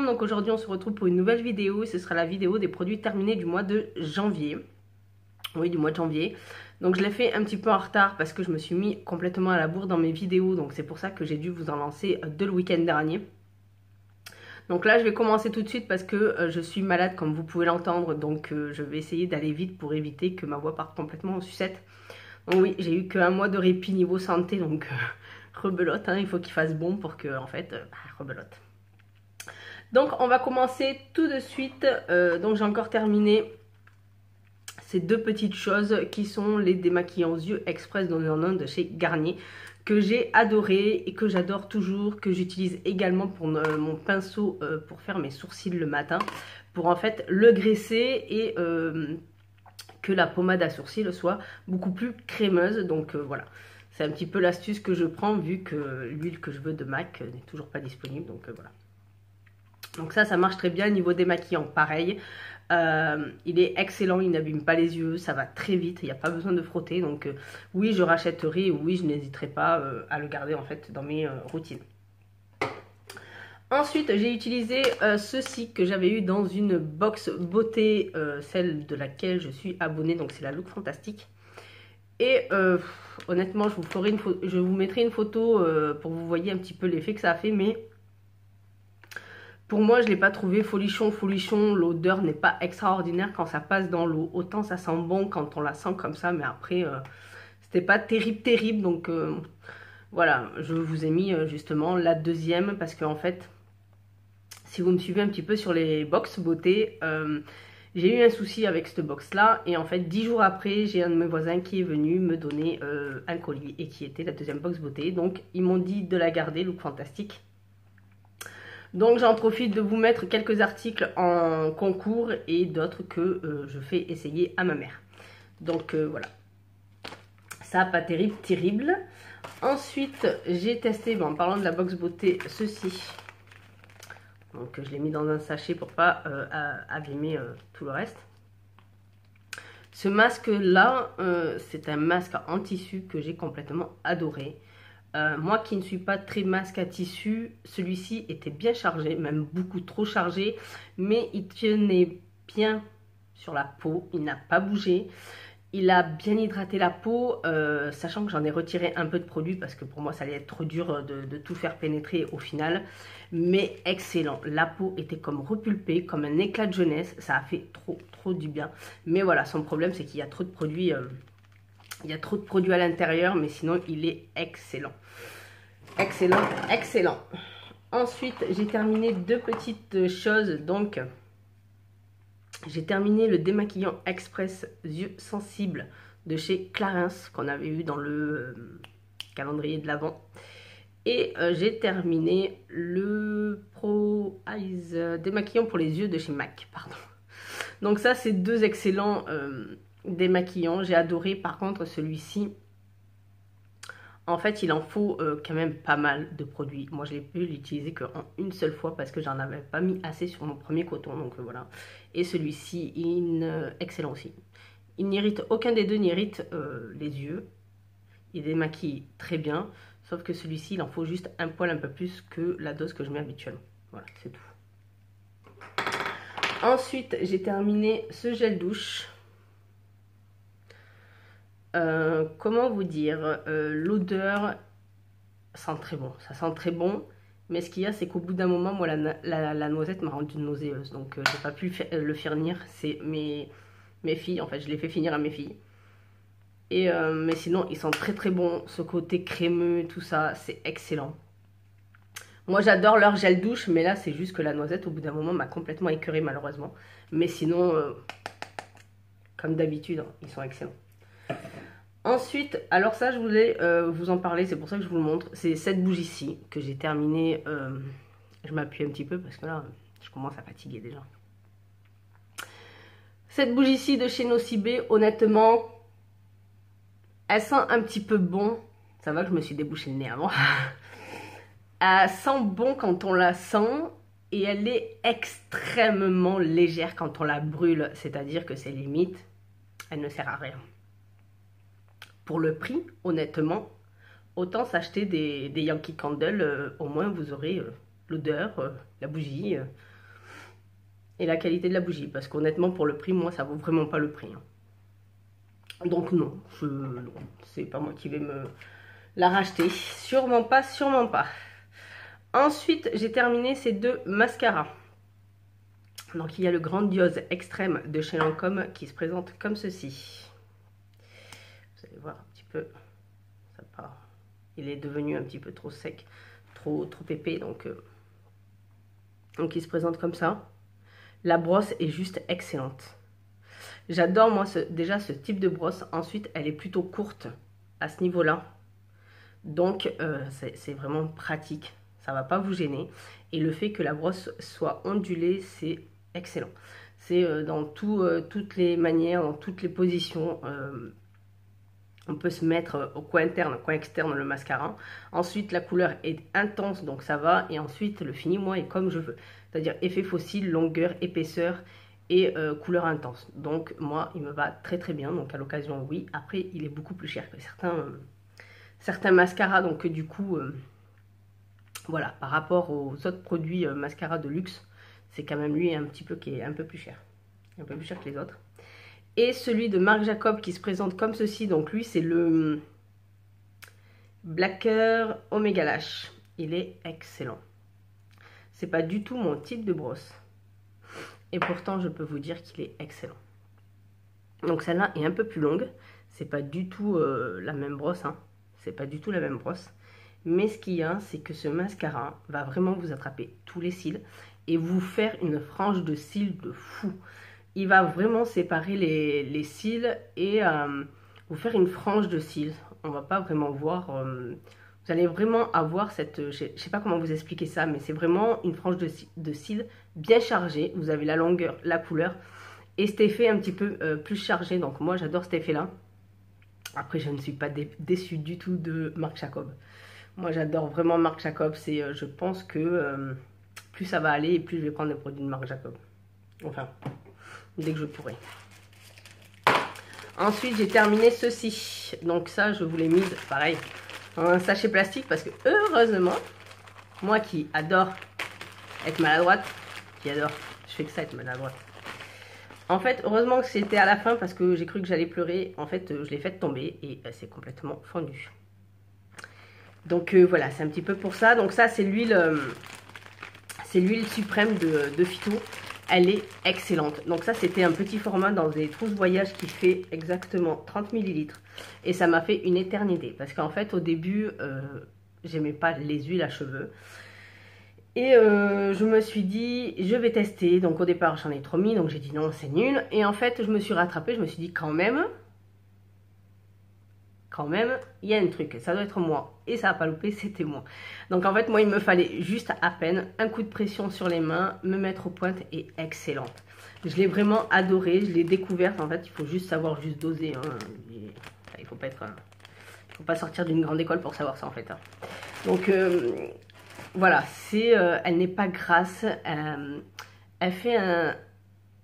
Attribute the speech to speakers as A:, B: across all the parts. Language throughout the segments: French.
A: monde, donc aujourd'hui on se retrouve pour une nouvelle vidéo et ce sera la vidéo des produits terminés du mois de janvier. Oui, du mois de janvier. Donc je l'ai fait un petit peu en retard parce que je me suis mis complètement à la bourre dans mes vidéos, donc c'est pour ça que j'ai dû vous en lancer deux le week-end dernier. Donc là je vais commencer tout de suite parce que je suis malade comme vous pouvez l'entendre, donc je vais essayer d'aller vite pour éviter que ma voix parte complètement en sucette. Donc oui, j'ai eu qu'un mois de répit niveau santé, donc rebelote, hein, il faut qu'il fasse bon pour que, en fait, rebelote. Donc on va commencer tout de suite, donc j'ai encore terminé ces deux petites choses qui sont les démaquillants yeux express dans un de chez Garnier, que j'ai adoré et que j'adore toujours, que j'utilise également pour mon pinceau pour faire mes sourcils le matin, pour en fait le graisser et que la pommade à sourcils soit beaucoup plus crémeuse. Donc voilà, c'est un petit peu l'astuce que je prends vu que l'huile que je veux de MAC n'est toujours pas disponible, donc voilà. Donc ça marche très bien. Niveau démaquillant, pareil. Il est excellent, il n'abîme pas les yeux, ça va très vite, il n'y a pas besoin de frotter. Donc oui, je rachèterai, oui, je n'hésiterai pas à le garder en fait dans mes routines. Ensuite, j'ai utilisé ceci que j'avais eu dans une box beauté, celle de laquelle je suis abonnée, donc c'est la Look Fantastique. Et honnêtement, je vous mettrai une photo pour que vous voyez un petit peu l'effet que ça a fait, mais pour moi, je ne l'ai pas trouvé folichon. L'odeur n'est pas extraordinaire quand ça passe dans l'eau. Autant ça sent bon quand on la sent comme ça, mais après, c'était pas terrible. Donc voilà, je vous ai mis justement la deuxième parce qu'en fait, si vous me suivez un petit peu sur les box beauté, j'ai eu un souci avec cette box là. Et en fait, 10 jours après, j'ai un de mes voisins qui est venu me donner un colis et qui était la deuxième box beauté. Donc, ils m'ont dit de la garder, Look Fantastique. Donc j'en profite de vous mettre quelques articles en concours et d'autres que je fais essayer à ma mère. Donc voilà. Ça, pas terrible. Ensuite, j'ai testé, en parlant de la box beauté, ceci. Donc je l'ai mis dans un sachet pour pas abîmer tout le reste. Ce masque là, c'est un masque en tissu que j'ai complètement adoré. Moi qui ne suis pas très masque à tissu, celui-ci était bien chargé, même beaucoup trop chargé, mais il tenait bien sur la peau, il n'a pas bougé, il a bien hydraté la peau, sachant que j'en ai retiré un peu de produit parce que pour moi ça allait être trop dur de tout faire pénétrer au final, mais excellent. La peau était comme repulpée, comme un éclat de jeunesse, ça a fait trop du bien. Mais voilà, son problème c'est qu'il y a trop de produits... il y a trop de produits à l'intérieur, mais sinon il est excellent. Excellent. Ensuite, j'ai terminé deux petites choses. Donc, j'ai terminé le démaquillant express yeux sensibles de chez Clarins, qu'on avait eu dans le calendrier de l'Avent. Et j'ai terminé le Pro Eyes démaquillant pour les yeux de chez MAC, pardon. Donc ça, c'est deux excellents démaquillants. J'ai adoré par contre celui-ci. En fait, il en faut quand même pas mal de produits. Moi, je l'ai pu l'utiliser qu'en une seule fois parce que j'en avais pas mis assez sur mon premier coton. Donc voilà. Et celui-ci, excellent aussi. Il n'irrite, aucun des deux n'irrite les yeux. Il démaquille très bien. Sauf que celui-ci, il en faut juste un poil un peu plus que la dose que je mets habituellement. Voilà, c'est tout. Ensuite, j'ai terminé ce gel douche. Comment vous dire, l'odeur sent très bon, ça sent très bon, mais ce qu'il y a c'est qu'au bout d'un moment, moi la noisette m'a rendue nauséeuse, donc j'ai pas pu le finir. C'est mes filles, en fait je l'ai fait finir à mes filles, et mais sinon ils sont très bons, ce côté crémeux, tout ça, c'est excellent. Moi j'adore leur gel douche, mais là c'est juste que la noisette au bout d'un moment m'a complètement écœurée malheureusement, mais sinon comme d'habitude, hein, ils sont excellents. Ensuite, alors ça je voulais vous en parler, c'est pour ça que je vous le montre. C'est cette bougie-ci que j'ai terminée. Je m'appuie un petit peu parce que là, je commence à fatiguer déjà. Cette bougie-ci de chez Nocibé, honnêtement, elle sent un petit peu bon. Ça va que je me suis débouché le nez avant. Elle sent bon quand on la sent et elle est extrêmement légère quand on la brûle. C'est-à-dire que c'est limite, elle ne sert à rien. Pour le prix, honnêtement, autant s'acheter des Yankee Candle, au moins vous aurez l'odeur, la bougie, et la qualité de la bougie. Parce qu'honnêtement, pour le prix, moi, ça vaut vraiment pas le prix. Hein. Donc non, c'est pas moi qui vais me la racheter. Sûrement pas, sûrement pas. Ensuite, j'ai terminé ces deux mascaras. Donc, il y a le Grandiose Extrême de chez Lancôme qui se présente comme ceci. Vous allez voir un petit peu, ça part. Il est devenu un petit peu trop sec, trop épais, donc il se présente comme ça. La brosse est juste excellente. J'adore moi déjà ce type de brosse. Ensuite, elle est plutôt courte à ce niveau-là. Donc, c'est vraiment pratique. Ça ne va pas vous gêner. Et le fait que la brosse soit ondulée, c'est excellent. C'est dans toutes les manières, dans toutes les positions. On peut se mettre au coin interne, au coin externe le mascara. Ensuite, la couleur est intense, donc ça va. Et ensuite, le fini, moi, est comme je veux. C'est-à-dire effet fossile, longueur, épaisseur et couleur intense. Donc, moi, il me va très très bien. Donc, à l'occasion, oui. Après, il est beaucoup plus cher que certains mascaras. Donc, du coup, voilà, par rapport aux autres produits mascara de luxe, c'est quand même lui qui est un peu plus cher. Un peu plus cher que les autres. Et celui de Marc Jacob qui se présente comme ceci. Donc lui, c'est le Blacker Omega Lash. Il est excellent. C'est pas du tout mon type de brosse. Et pourtant, je peux vous dire qu'il est excellent. Donc celle-là est un peu plus longue. C'est pas du tout la même brosse. Hein. C'est pas du tout la même brosse. Mais ce qu'il y a, c'est que ce mascara va vraiment vous attraper tous les cils et vous faire une frange de cils de fou. Il va vraiment séparer les cils et vous faire une frange de cils. On va pas vraiment voir. Vous allez vraiment avoir cette... Je sais pas comment vous expliquer ça, mais c'est vraiment une frange de cils bien chargée. Vous avez la longueur, la couleur et cet effet un petit peu plus chargé. Donc moi, j'adore cet effet-là. Après, je ne suis pas déçue du tout de Marc Jacob. Moi, j'adore vraiment Marc Jacob. Je pense que plus ça va aller et plus je vais prendre des produits de Marc Jacob. Enfin... dès que je pourrai. Ensuite, j'ai terminé ceci. Donc ça, je vous l'ai mis, pareil, dans un sachet plastique parce que heureusement, moi qui adore être maladroite, je fais que ça, être maladroite. En fait, heureusement que c'était à la fin parce que j'ai cru que j'allais pleurer. En fait, je l'ai fait tomber et c'est complètement fondu. Donc voilà, c'est un petit peu pour ça. Donc ça, c'est l'huile suprême de Phyto. Elle est excellente. Donc ça, c'était un petit format dans des trousses voyage qui fait exactement 30 ml. Et ça m'a fait une éternité. Parce qu'en fait, au début, j'aimais pas les huiles à cheveux. Et je me suis dit, je vais tester. Donc au départ, j'en ai trop mis. Donc j'ai dit non, c'est nul. Et en fait, je me suis rattrapée. Je me suis dit quand même, il y a un truc, ça doit être moi. Et ça n'a pas loupé, c'était moi. Donc en fait, moi, il me fallait juste à peine un coup de pression sur les mains, me mettre aux pointes et excellente. Je l'ai vraiment adorée, je l'ai découverte. En fait, il faut juste savoir juste doser. Hein. Il faut pas sortir d'une grande école pour savoir ça en fait. Hein. Donc voilà, elle n'est pas grasse. Elle fait un...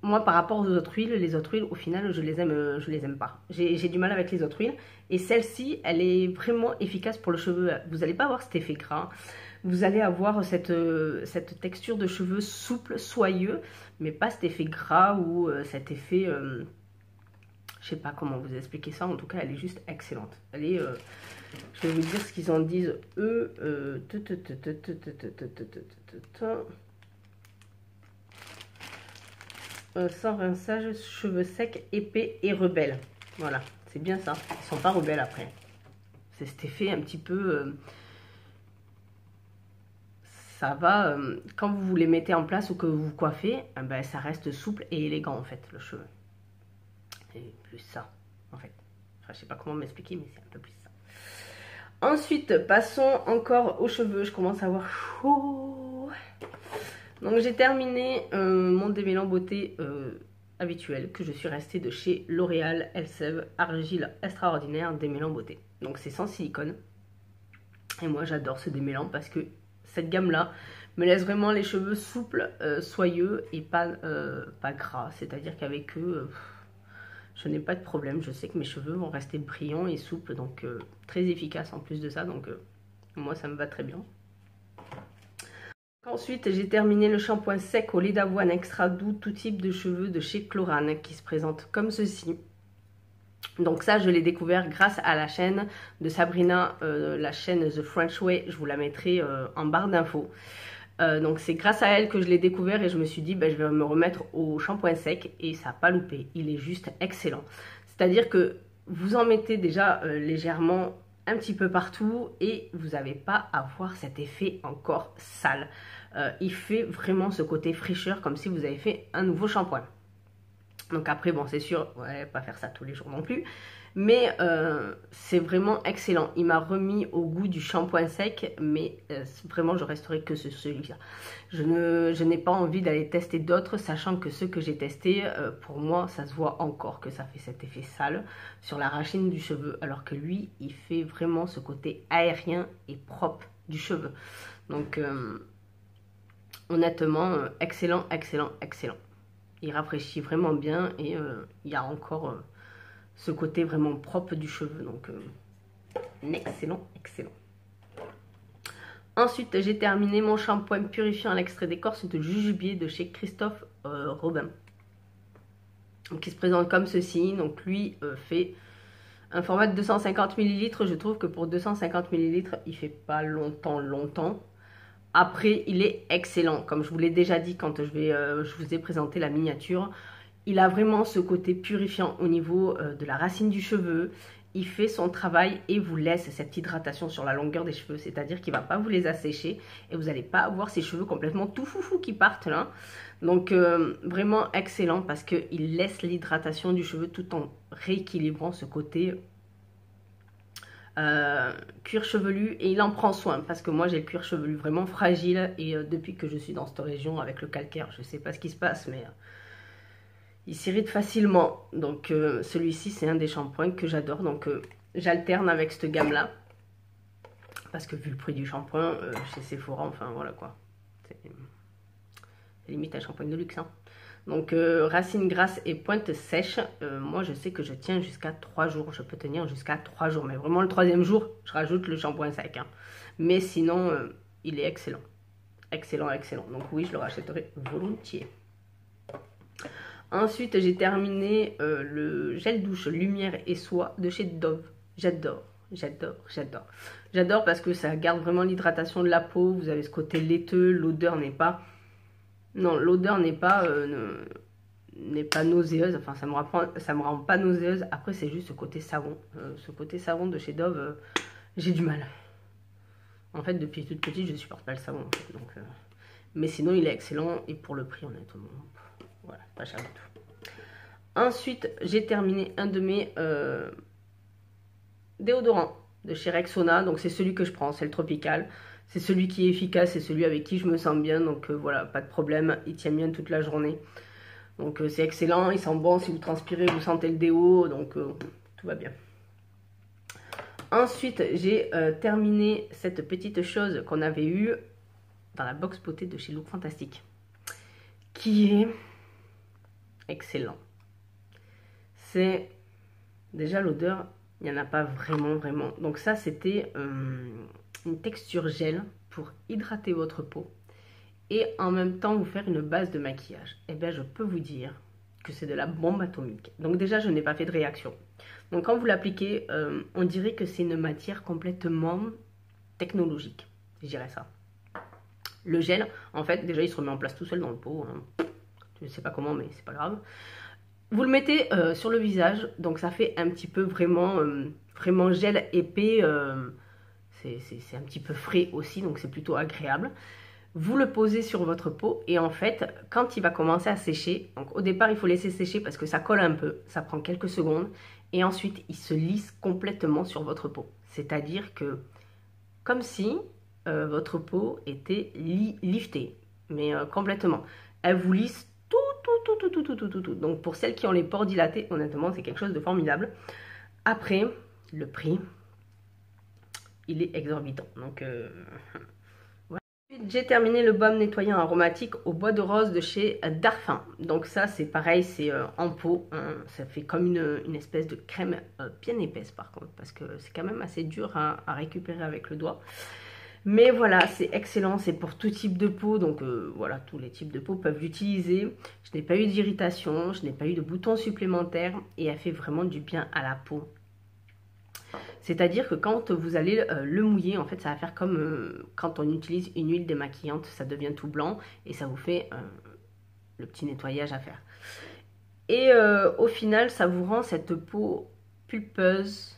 A: Moi, par rapport aux autres huiles, les autres huiles, au final, je les aime pas. J'ai du mal avec les autres huiles. Et celle-ci, elle est vraiment efficace pour le cheveu. Vous n'allez pas avoir cet effet gras. Vous allez avoir cette texture de cheveux souple, soyeux, mais pas cet effet gras ou cet effet... je sais pas comment vous expliquer ça. En tout cas, elle est juste excellente. Elle est... je vais vous dire ce qu'ils en disent, eux. Sans rinçage, cheveux secs, épais et rebelles. Voilà, c'est bien ça. Ils sont pas rebelles après. C'est cet effet un petit peu... ça va... quand vous les mettez en place ou que vous coiffez, ben, ça reste souple et élégant en fait, le cheveu. C'est plus ça, en fait. Enfin, je sais pas comment m'expliquer, mais c'est un peu plus ça. Ensuite, passons encore aux cheveux. Je commence à avoir chaud. Donc j'ai terminé mon démêlant beauté habituel que je suis restée de chez L'Oréal Elseve Argile Extraordinaire démêlant beauté. Donc c'est sans silicone. Et moi j'adore ce démêlant parce que cette gamme là me laisse vraiment les cheveux souples, soyeux et pas gras. C'est-à-dire qu'avec eux, je n'ai pas de problème. Je sais que mes cheveux vont rester brillants et souples. Donc très efficace en plus de ça. Donc moi ça me va très bien. Ensuite, j'ai terminé le shampoing sec au lait d'avoine extra doux tout type de cheveux de chez Chlorane qui se présente comme ceci. Donc ça, je l'ai découvert grâce à la chaîne de Sabrina, la chaîne The French Way. Je vous la mettrai en barre d'infos. Donc c'est grâce à elle que je l'ai découvert et je me suis dit, je vais me remettre au shampoing sec et ça n'a pas loupé. Il est juste excellent. C'est-à-dire que vous en mettez déjà légèrement un petit peu partout et vous n'avez pas à voir cet effet encore sale. Il fait vraiment ce côté fraîcheur comme si vous avez fait un nouveau shampoing. Donc après, bon, c'est sûr, ouais, pas faire ça tous les jours non plus. Mais c'est vraiment excellent. Il m'a remis au goût du shampoing sec, mais vraiment, je resterai que celui-là. Je n'ai pas envie d'aller tester d'autres, sachant que ceux que j'ai testés, pour moi, ça se voit encore que ça fait cet effet sale sur la racine du cheveu, alors que lui, il fait vraiment ce côté aérien et propre du cheveu. Donc, honnêtement, excellent, excellent, excellent. Il rafraîchit vraiment bien et il y a encore ce côté vraiment propre du cheveu. Donc, excellent, excellent. Ensuite, j'ai terminé mon shampoing purifiant à l'extrait d'écorce de jujubier de chez Christophe Robin. Donc, il se présente comme ceci. Donc, lui fait un format de 250 ml. Je trouve que pour 250 ml, il ne fait pas longtemps. Après, il est excellent. Comme je vous l'ai déjà dit quand je vous ai présenté la miniature, il a vraiment ce côté purifiant au niveau de la racine du cheveu. Il fait son travail et vous laisse cette hydratation sur la longueur des cheveux. C'est-à-dire qu'il ne va pas vous les assécher et vous n'allez pas avoir ces cheveux complètement tout foufou qui partent là. Donc, vraiment excellent parce qu'il laisse l'hydratation du cheveu tout en rééquilibrant ce côté cuir chevelu et il en prend soin parce que moi j'ai le cuir chevelu vraiment fragile et depuis que je suis dans cette région avec le calcaire, je sais pas ce qui se passe mais il s'irrite facilement. Donc celui-ci c'est un des shampoings que j'adore, donc j'alterne avec cette gamme là parce que vu le prix du shampoing chez Sephora, enfin voilà quoi, c'est limite un shampoing de luxe hein. Donc racine grasse et pointe sèche, moi je sais que je tiens jusqu'à 3 jours, je peux tenir jusqu'à 3 jours, mais vraiment le 3e jour, je rajoute le shampoing sec. Hein. Mais sinon, il est excellent, excellent, excellent. Donc oui, je le rachèterai volontiers. Ensuite, j'ai terminé le gel douche lumière et soie de chez Dove. J'adore, j'adore, j'adore. J'adore parce que ça garde vraiment l'hydratation de la peau, vous avez ce côté laiteux, l'odeur n'est pas... Non, l'odeur n'est pas nauséeuse, enfin ça me rend pas nauséeuse. Après c'est juste ce côté savon, de chez Dove, j'ai du mal. En fait depuis toute petite je supporte pas le savon en fait, donc, mais sinon il est excellent et pour le prix honnêtement, voilà, pas cher du tout. Ensuite j'ai terminé un de mes déodorants de chez Rexona, donc c'est celui que je prends, c'est le Tropical. C'est celui qui est efficace, c'est celui avec qui je me sens bien, donc voilà, pas de problème, il tient bien toute la journée. Donc c'est excellent, il sent bon, si vous transpirez, vous sentez le déo, donc tout va bien. Ensuite, j'ai terminé cette petite chose qu'on avait eue dans la box beauté de chez Look Fantastique, qui est excellent. C'est déjà l'odeur, il n'y en a pas vraiment. Donc ça, c'était... une texture gel pour hydrater votre peau et en même temps vous faire une base de maquillage. Et bien je peux vous dire que c'est de la bombe atomique. Donc déjà je n'ai pas fait de réaction. Donc quand vous l'appliquez, on dirait que c'est une matière complètement technologique, je dirais ça. Le gel, en fait, déjà il se remet en place tout seul dans le pot. Hein. Je ne sais pas comment, mais c'est pas grave. Vous le mettez sur le visage, donc ça fait un petit peu vraiment gel épais. C'est un petit peu frais aussi, donc c'est plutôt agréable. Vous le posez sur votre peau et en fait, quand il va commencer à sécher, donc au départ il faut laisser sécher parce que ça colle un peu, ça prend quelques secondes et ensuite il se lisse complètement sur votre peau. C'est-à-dire que comme si votre peau était liftée, mais complètement. Elle vous lisse tout. Donc pour celles qui ont les pores dilatés, honnêtement c'est quelque chose de formidable. Après, le prix... il est exorbitant. Donc, voilà. J'ai terminé le baume nettoyant aromatique au bois de rose de chez Darphin. Donc ça, c'est pareil, c'est en pot. Hein. Ça fait comme une espèce de crème bien épaisse par contre, parce que c'est quand même assez dur à récupérer avec le doigt. Mais voilà, c'est excellent, c'est pour tout type de peau, donc voilà, tous les types de peau peuvent l'utiliser. Je n'ai pas eu d'irritation, je n'ai pas eu de boutons supplémentaires et elle fait vraiment du bien à la peau. C'est-à-dire que quand vous allez le mouiller, en fait, ça va faire comme quand on utilise une huile démaquillante, ça devient tout blanc et ça vous fait le petit nettoyage à faire. Et au final, ça vous rend cette peau pulpeuse,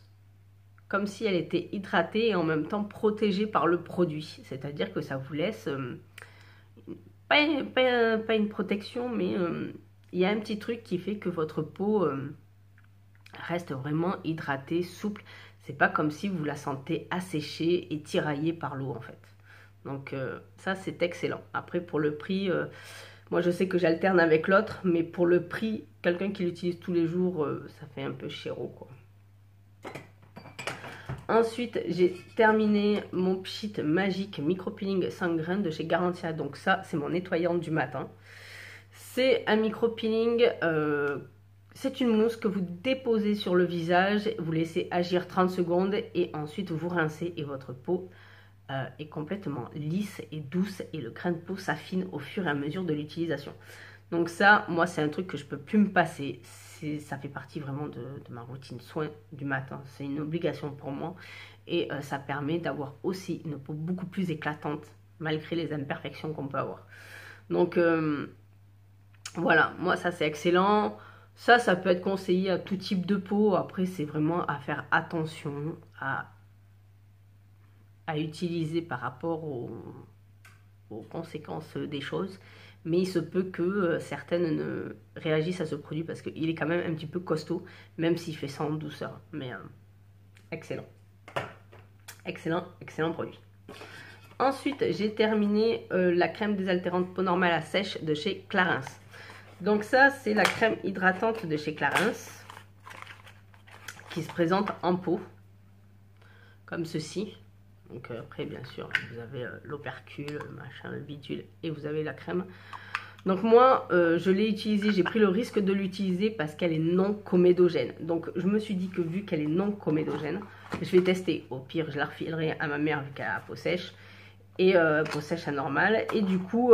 A: comme si elle était hydratée et en même temps protégée par le produit. C'est-à-dire que ça vous laisse, pas une protection, mais il y a un petit truc qui fait que votre peau reste vraiment hydratée, souple. C'est pas comme si vous la sentez asséchée et tiraillée par l'eau en fait. Donc ça c'est excellent. Après pour le prix, moi je sais que j'alterne avec l'autre, mais pour le prix, quelqu'un qui l'utilise tous les jours, ça fait un peu chéro quoi. Ensuite, j'ai terminé mon Pchit Magique Micro-Peeling 5 grains de chez Garantia. Donc ça, c'est mon nettoyant du matin. C'est un micro-peeling, c'est une mousse que vous déposez sur le visage, vous laissez agir 30 secondes et ensuite vous rincez et votre peau est complètement lisse et douce et le grain de peau s'affine au fur et à mesure de l'utilisation. Donc ça, moi, c'est un truc que je ne peux plus me passer. Ça fait partie vraiment de ma routine soin du matin. C'est une obligation pour moi. Et ça permet d'avoir aussi une peau beaucoup plus éclatante, malgré les imperfections qu'on peut avoir. Donc, voilà, moi, ça, c'est excellent. Ça peut être conseillé à tout type de peau. Après, c'est vraiment à faire attention à utiliser par rapport aux conséquences des choses. Mais il se peut que certaines ne réagissent à ce produit parce qu'il est quand même un petit peu costaud, même s'il fait ça en douceur. Mais excellent. Excellent, excellent produit. Ensuite, j'ai terminé la crème désaltérante peau normale à sèche de chez Clarins. Donc ça, c'est la crème hydratante de chez Clarins qui se présente en pot, comme ceci. Donc après, bien sûr, vous avez l'opercule, le machin, le bidule et vous avez la crème. Donc moi, je l'ai utilisée, j'ai pris le risque de l'utiliser parce qu'elle est non comédogène. Donc je me suis dit que vu qu'elle est non comédogène, je vais tester. Au pire, je la refilerai à ma mère vu qu'elle a la peau sèche. Et peau sèche anormale. Et du coup,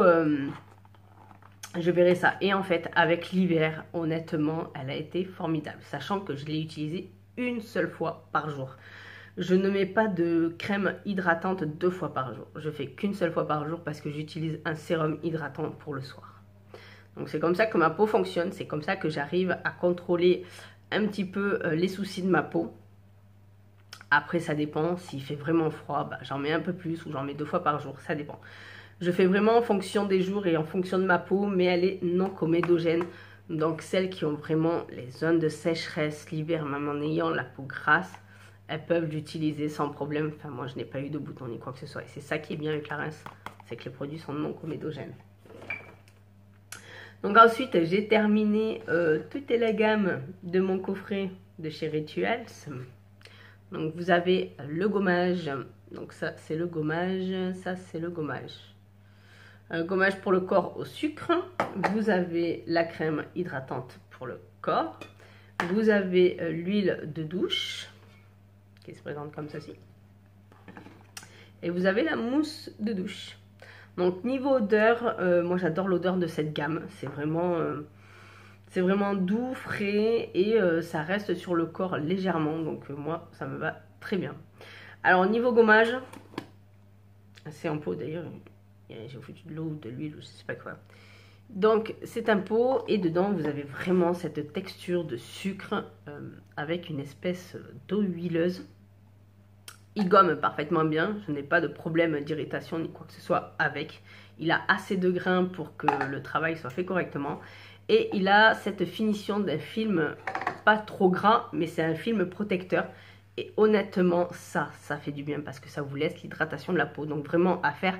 A: je verrai ça. Et en fait, avec l'hiver, honnêtement, elle a été formidable. Sachant que je l'ai utilisée une seule fois par jour. Je ne mets pas de crème hydratante 2 fois par jour. Je fais qu'une seule fois par jour parce que j'utilise un sérum hydratant pour le soir. Donc c'est comme ça que ma peau fonctionne. C'est comme ça que j'arrive à contrôler un petit peu les soucis de ma peau. Après ça dépend. S'il fait vraiment froid, bah, j'en mets un peu plus ou j'en mets 2 fois par jour. Ça dépend. Je fais vraiment en fonction des jours et en fonction de ma peau. Mais elle est non comédogène. Donc celles qui ont vraiment les zones de sécheresse l'hiver, même en ayant la peau grasse, elles peuvent l'utiliser sans problème. Enfin, moi, je n'ai pas eu de boutons ni quoi que ce soit. Et c'est ça qui est bien avec Clarins, c'est que les produits sont non comédogènes. Donc ensuite, j'ai terminé toute la gamme de mon coffret de chez Rituals. Donc vous avez le gommage. Donc ça, c'est le gommage. Ça, c'est le gommage. Gommage pour le corps au sucre. Vous avez la crème hydratante pour le corps. Vous avez l'huile de douche qui se présente comme ceci. Et vous avez la mousse de douche. Donc niveau odeur, moi j'adore l'odeur de cette gamme. C'est vraiment doux, frais et ça reste sur le corps légèrement. Donc moi ça me va très bien. Alors niveau gommage, c'est en pot d'ailleurs. J'ai foutu de l'eau ou de l'huile ou je sais pas quoi. Donc c'est un pot et dedans vous avez vraiment cette texture de sucre avec une espèce d'eau huileuse. Il gomme parfaitement bien, je n'ai pas de problème d'irritation ni quoi que ce soit avec. Il a assez de grains pour que le travail soit fait correctement. Et il a cette finition d'un film pas trop gras, mais c'est un film protecteur. Et honnêtement, ça fait du bien parce que ça vous laisse l'hydratation de la peau. Donc vraiment à faire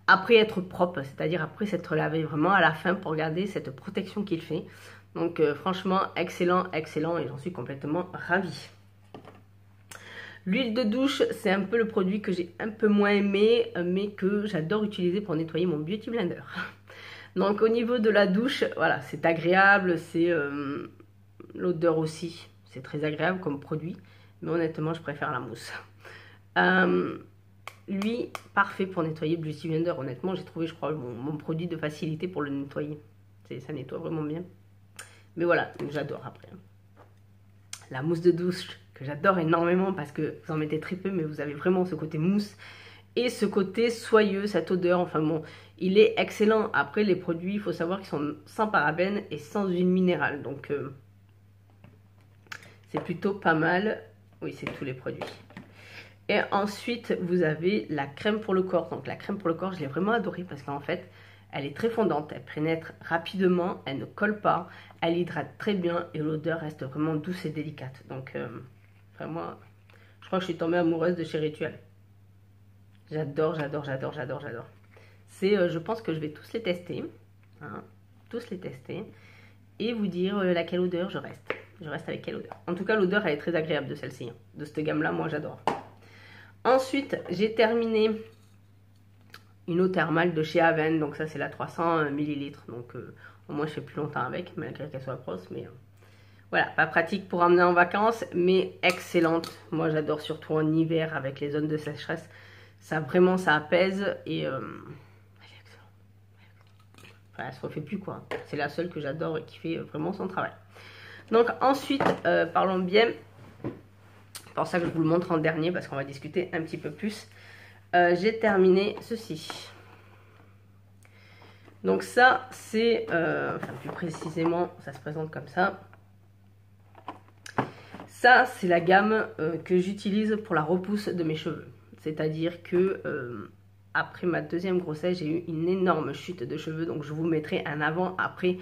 A: après être propre, c'est-à-dire après s'être lavé vraiment à la fin pour garder cette protection qu'il fait. Donc franchement, excellent, excellent et j'en suis complètement ravie. L'huile de douche, c'est un peu le produit que j'ai un peu moins aimé, mais que j'adore utiliser pour nettoyer mon Beauty Blender. Donc au niveau de la douche, voilà, c'est agréable, c'est l'odeur aussi, c'est très agréable comme produit, mais honnêtement, je préfère la mousse. lui, parfait pour nettoyer Beauty Blender. Honnêtement, j'ai trouvé, je crois, mon produit de facilité pour le nettoyer. Ça nettoie vraiment bien. Mais voilà, j'adore après. La mousse de douche, que j'adore énormément parce que vous en mettez très peu, mais vous avez vraiment ce côté mousse et ce côté soyeux, cette odeur. Enfin bon, il est excellent. Après, les produits, il faut savoir qu'ils sont sans parabènes et sans huile minérale. Donc, c'est plutôt pas mal. Oui, c'est tous les produits. Et ensuite, vous avez la crème pour le corps. Donc, la crème pour le corps, je l'ai vraiment adorée parce qu'en fait, elle est très fondante. Elle pénètre rapidement, elle ne colle pas, elle hydrate très bien et l'odeur reste vraiment douce et délicate. Donc, vraiment, je crois que je suis tombée amoureuse de chez Rituel. J'adore, j'adore, j'adore, j'adore, j'adore. Je pense que je vais tous les tester. Hein, tous les tester. Et vous dire laquelle odeur je reste. Je reste avec quelle odeur. En tout cas, l'odeur, elle est très agréable de celle-ci. Hein. De cette gamme-là, moi, j'adore. Ensuite, j'ai terminé une eau thermale de chez Aven. Donc ça, c'est la 300 ml. Donc au moins, je fais plus longtemps avec, malgré qu'elle soit grosse. Mais voilà, pas pratique pour emmener en vacances, mais excellente. Moi, j'adore surtout en hiver avec les zones de sécheresse. Ça, vraiment, ça apaise et elle est excellente. Enfin, elle se refait plus, quoi. C'est la seule que j'adore et qui fait vraiment son travail. Donc ensuite, parlons bien. C'est pour ça que je vous le montre en dernier parce qu'on va discuter un petit peu plus. J'ai terminé ceci. Donc ça, c'est, enfin plus précisément, ça se présente comme ça. Ça, c'est la gamme que j'utilise pour la repousse de mes cheveux. C'est-à-dire que après ma deuxième grossesse, j'ai eu une énorme chute de cheveux. Donc je vous mettrai un avant-après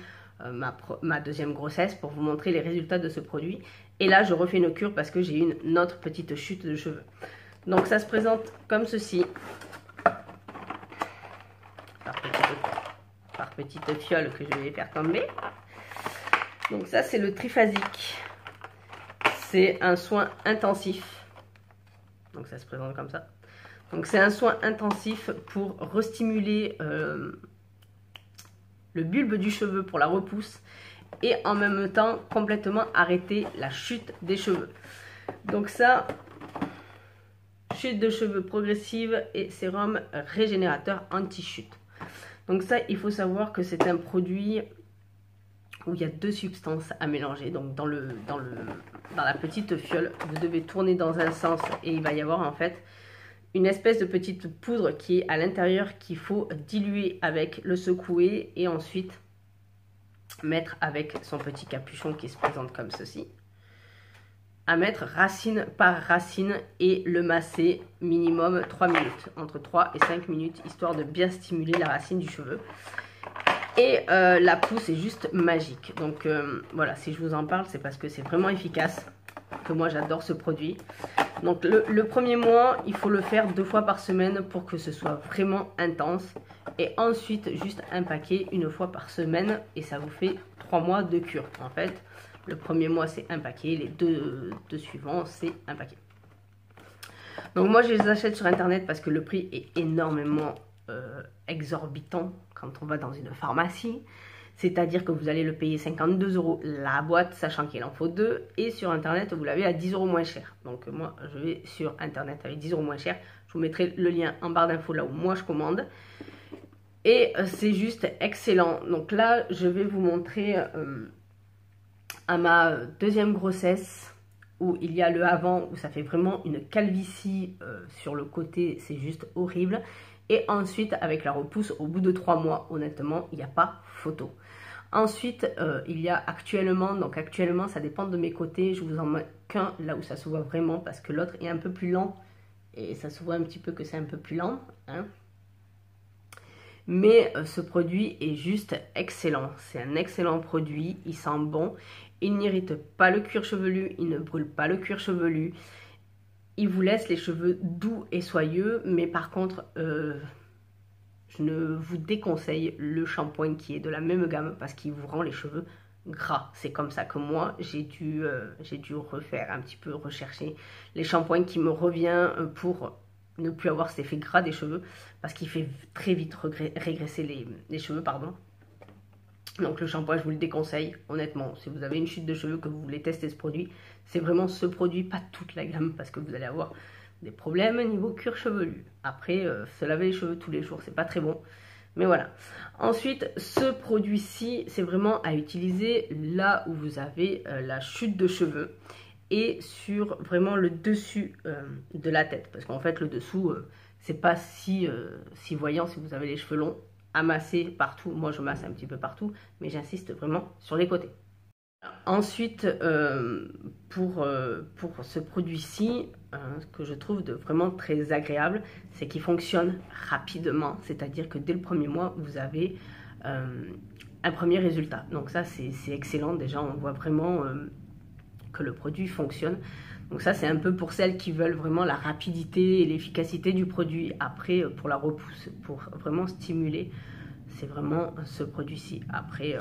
A: ma deuxième grossesse pour vous montrer les résultats de ce produit. Et là, je refais une cure parce que j'ai eu une autre petite chute de cheveux. Donc ça se présente comme ceci. Par petite fiole que je vais faire tomber. Donc ça, c'est le triphasique. C'est un soin intensif. Donc ça se présente comme ça. Donc c'est un soin intensif pour restimuler le bulbe du cheveu pour la repousse et en même temps complètement arrêter la chute des cheveux. Donc ça, chute de cheveux progressive et sérum régénérateur anti-chute. Donc ça, il faut savoir que c'est un produit où il y a deux substances à mélanger. Donc dans la petite fiole, vous devez tourner dans un sens et il va y avoir en fait une espèce de petite poudre qui est à l'intérieur qu'il faut diluer avec le secouer et ensuite mettre avec son petit capuchon qui se présente comme ceci. À mettre racine par racine et le masser minimum 3 minutes, entre 3 et 5 minutes, histoire de bien stimuler la racine du cheveu. Et la pousse est juste magique. Donc voilà, si je vous en parle, c'est parce que c'est vraiment efficace, que moi j'adore ce produit. Donc le premier mois, il faut le faire 2 fois par semaine pour que ce soit vraiment intense. Et ensuite, juste un paquet 1 fois par semaine et ça vous fait 3 mois de cure. En fait, le premier mois c'est un paquet, les deux suivants c'est un paquet. Donc moi je les achète sur internet parce que le prix est énormément exorbitant quand on va dans une pharmacie. C'est-à-dire que vous allez le payer 52 € la boîte, sachant qu'il en faut 2. Et sur internet, vous l'avez à 10 € moins cher. Donc moi, je vais sur internet avec 10 € moins cher. Je vous mettrai le lien en barre d'infos là où moi je commande. Et c'est juste excellent. Donc là, je vais vous montrer à ma deuxième grossesse où il y a le avant, où ça fait vraiment une calvitie sur le côté. C'est juste horrible. Et ensuite, avec la repousse, au bout de 3 mois, honnêtement, il n'y a pas photo. Ensuite, il y a actuellement, donc actuellement, ça dépend de mes côtés. Je vous en mets qu'un là où ça se voit vraiment parce que l'autre est un peu plus lent. Et ça se voit un petit peu que c'est un peu plus lent. Hein. Mais ce produit est juste excellent. C'est un excellent produit. Il sent bon. Il n'irrite pas le cuir chevelu. Il ne brûle pas le cuir chevelu. Il vous laisse les cheveux doux et soyeux, mais par contre, je ne vous déconseille le shampoing qui est de la même gamme parce qu'il vous rend les cheveux gras. C'est comme ça que moi, j'ai dû refaire un petit peu, rechercher les shampoings qui me revient pour ne plus avoir cet effet gras des cheveux parce qu'il fait très vite régresser les cheveux, pardon. Donc le shampoing, je vous le déconseille, honnêtement. Si vous avez une chute de cheveux, que vous voulez tester ce produit, c'est vraiment ce produit, pas toute la gamme, parce que vous allez avoir des problèmes niveau cuir chevelu. Après, se laver les cheveux tous les jours, c'est pas très bon. Mais voilà. Ensuite, ce produit-ci, c'est vraiment à utiliser là où vous avez la chute de cheveux et sur vraiment le dessus de la tête. Parce qu'en fait, le dessous, c'est pas si voyant si vous avez les cheveux longs. Amasser partout. Moi, je masse un petit peu partout, mais j'insiste vraiment sur les côtés. Ensuite, pour ce produit-ci, ce que je trouve vraiment très agréable, c'est qu'il fonctionne rapidement. C'est-à-dire que dès le premier mois, vous avez un premier résultat. Donc ça, c'est excellent. Déjà, on voit vraiment que le produit fonctionne. Donc ça, c'est un peu pour celles qui veulent vraiment la rapidité et l'efficacité du produit. Après, pour la repousse, pour vraiment stimuler, c'est vraiment ce produit-ci. Après...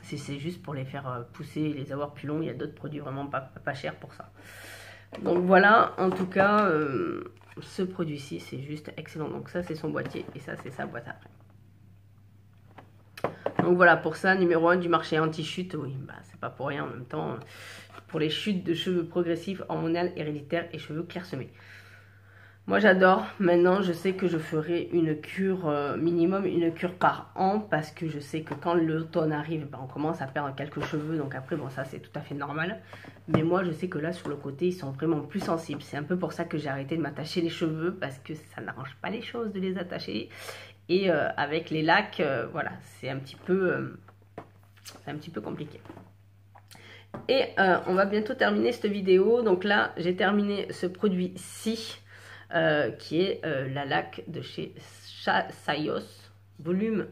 A: si c'est juste pour les faire pousser et les avoir plus longs, il y a d'autres produits vraiment pas chers pour ça. Donc voilà, en tout cas, ce produit-ci, c'est juste excellent. Donc ça, c'est son boîtier et ça, c'est sa boîte après. Donc voilà, pour ça, numéro 1 du marché anti-chute, oui, bah, c'est pas pour rien en même temps. Pour les chutes de cheveux progressifs, hormonales, héréditaires et cheveux clairsemés. Moi j'adore, maintenant je sais que je ferai une cure, minimum une cure par an, parce que je sais que quand l'automne arrive, ben, on commence à perdre quelques cheveux, donc après bon ça c'est tout à fait normal. Mais moi je sais que là sur le côté ils sont vraiment plus sensibles, c'est un peu pour ça que j'ai arrêté de m'attacher les cheveux, parce que ça n'arrange pas les choses de les attacher. Et avec les lacs, voilà, c'est un petit peu compliqué. Et on va bientôt terminer cette vidéo, donc là j'ai terminé ce produit-ci. Qui est la laque de chez Sayos Volume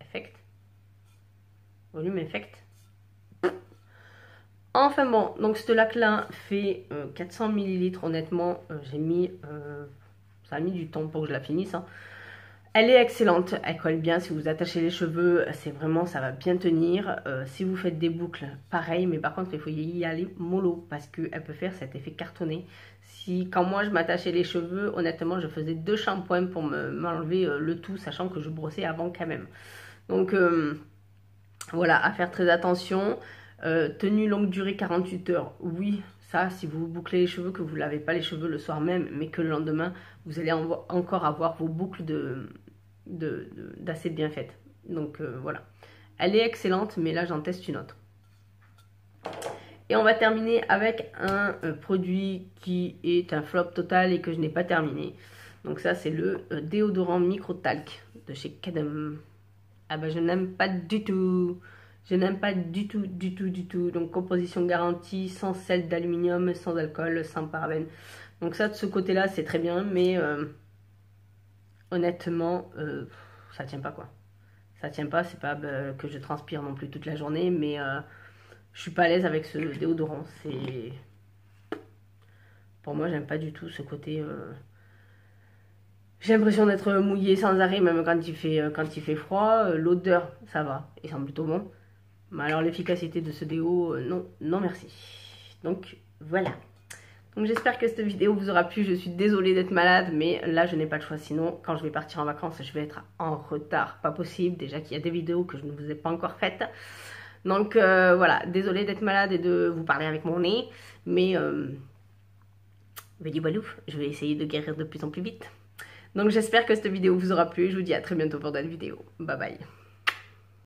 A: Effect. Enfin bon, donc cette laque là fait 400 ml. Honnêtement, j'ai mis ça a mis du temps pour que je la finisse, hein. Elle est excellente, elle colle bien. Si vous attachez les cheveux, c'est vraiment, ça va bien tenir. Si vous faites des boucles, pareil, mais par contre il faut y aller mollo parce qu'elle peut faire cet effet cartonné. Quand moi je m'attachais les cheveux, honnêtement je faisais 2 shampoings pour m'enlever le tout, sachant que je brossais avant quand même. Donc voilà, à faire très attention. Tenue longue durée 48 heures, oui. Ça, si vous bouclez les cheveux, que vous ne lavez pas les cheveux le soir même, mais que le lendemain, vous allez encore avoir vos boucles d'assez bien faites. Donc voilà. Elle est excellente, mais là, j'en teste une autre. Et on va terminer avec un produit qui est un flop total et que je n'ai pas terminé. Donc ça, c'est le déodorant micro-talc de chez Cadem. Ah bah, je n'aime pas du tout. Je n'aime pas du tout. Donc composition garantie, sans sel d'aluminium, sans alcool, sans parabènes. Donc ça de ce côté-là c'est très bien, mais honnêtement ça tient pas quoi. Ça tient pas, c'est pas que je transpire non plus toute la journée, mais je suis pas à l'aise avec ce déodorant. C'est pour moi j'aime pas du tout ce côté. J'ai l'impression d'être mouillée sans arrêt, même quand il fait froid. L'odeur ça va, il sent plutôt bon. Mais alors l'efficacité de ce déo, non merci. Donc voilà. Donc j'espère que cette vidéo vous aura plu. Je suis désolée d'être malade, mais là je n'ai pas le choix. Sinon, quand je vais partir en vacances, je vais être en retard. Pas possible, déjà qu'il y a des vidéos que je ne vous ai pas encore faites. Donc voilà, désolée d'être malade et de vous parler avec mon nez. Mais je vais essayer de guérir de plus en plus vite. Donc j'espère que cette vidéo vous aura plu. Je vous dis à très bientôt pour d'autres vidéos. Bye bye.